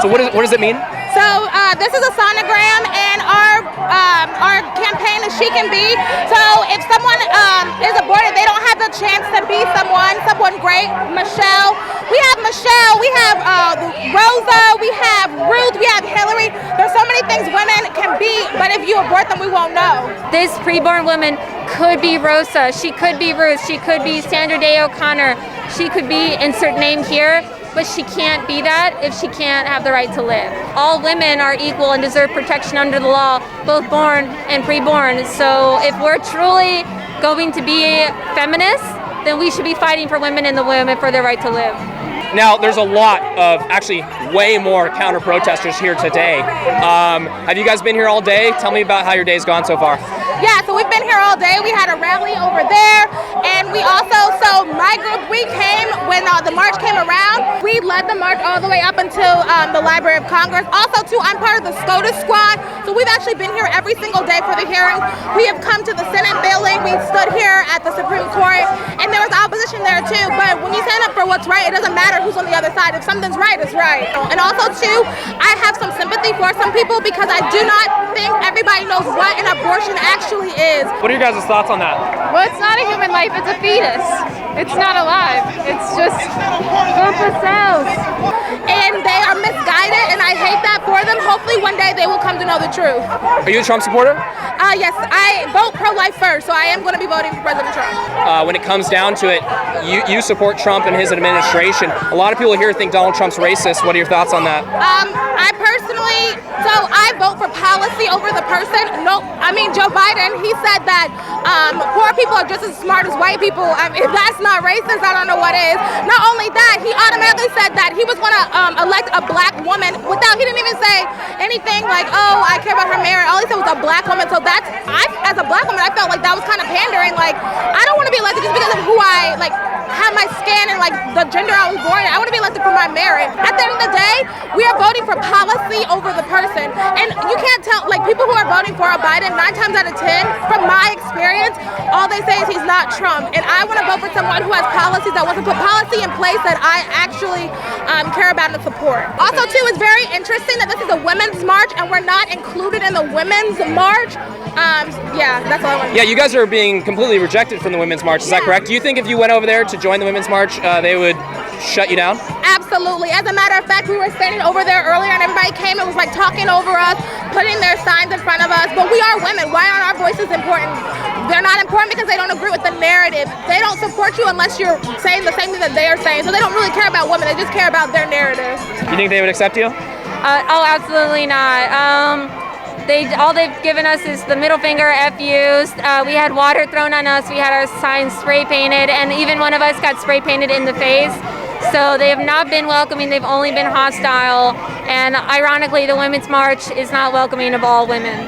So what does it mean? So this is a sonogram, and our campaign is She Can Be. So if someone is aborted, they don't have the chance to be someone great. Michelle, we have Rosa, we have Ruth, we have Hillary. There's so many things women can be, but if you abort them, we won't know. This preborn woman could be Rosa, she could be Ruth, she could be Sandra Day O'Connor, she could be insert name here, but she can't be that if she can't have the right to live. All women are equal and deserve protection under the law, both born and preborn. So if we're truly going to be feminists, then we should be fighting for women in the womb and for their right to live. Now, there's a lot of, actually way more counter-protesters here today. Have you guys been here all day? Tell me about how your day's gone so far. Yeah, so we've been here all day. We had a rally over there, and so my group, we came when the march came around. We led the march all the way up until the Library of Congress. Also, too, I'm part of the SCOTUS squad, so we've actually been here every single day for the hearings. We have come to the Senate building. We stood here at the Supreme Court, and there was opposition there, too. But when you stand up for what's right, it doesn't matter who's on the other side. If something's right, it's right. And also, too, I have some sympathy for some people because I do not think everybody knows what an abortion actually is. What are your guys' thoughts on that? Well, it's not a human life, it's a fetus. It's not alive. It's just food for cells. And they are misguided, and I hate that for them. Hopefully one day they will come to know the truth. Are you a Trump supporter? Yes, I vote pro-life first, so I am going to be voting for President Trump. When it comes down to it, you support Trump and his administration. A lot of people here think Donald Trump's racist. What are your thoughts on that? I personally, I vote for policy over the person. No, I mean, Joe Biden, he said that poor people are just as smart as white people. If that's not racist, I don't know what is. Not only that, he automatically said that he was going to elect a black woman he didn't even say anything like, oh, I care about her merit. All he said was a black woman. So as a black woman, I felt like that was kind of pandering. Like, I don't want to be elected just because of who I, have my skin and, the gender I was born in. I want to be elected for my merit. At the end of the day, we are voting for policy over the person. And you can't tell, people who are voting for Biden, 9 times out of 10, from my experience, all they say is he's not Trump. And I want to vote for someone who has policies that wants to put policy in place that I actually care about and support. Also, too, it's very interesting that this is a women's march and we're not included in the women's march. Yeah, that's all I want to say. Yeah, you guys are being completely rejected from the women's march. Is that correct? Do you think if you went over there to join the women's march, they would shut you down? Absolutely. As a matter of fact, we were standing over there earlier and everybody came and was talking over us, putting their signs in front of us. But we are women. Why aren't our voices important? They're not important because they don't agree with the narrative. They don't support you unless you're saying the same thing that they are saying. So they don't really care about women. They just care about their narrative. You think they would accept you? Oh, absolutely not. All they've given us is the middle finger, F yous. We had water thrown on us. We had our signs spray painted, and even one of us got spray painted in the face. So they have not been welcoming. They've only been hostile. And ironically, the Women's March is not welcoming of all women.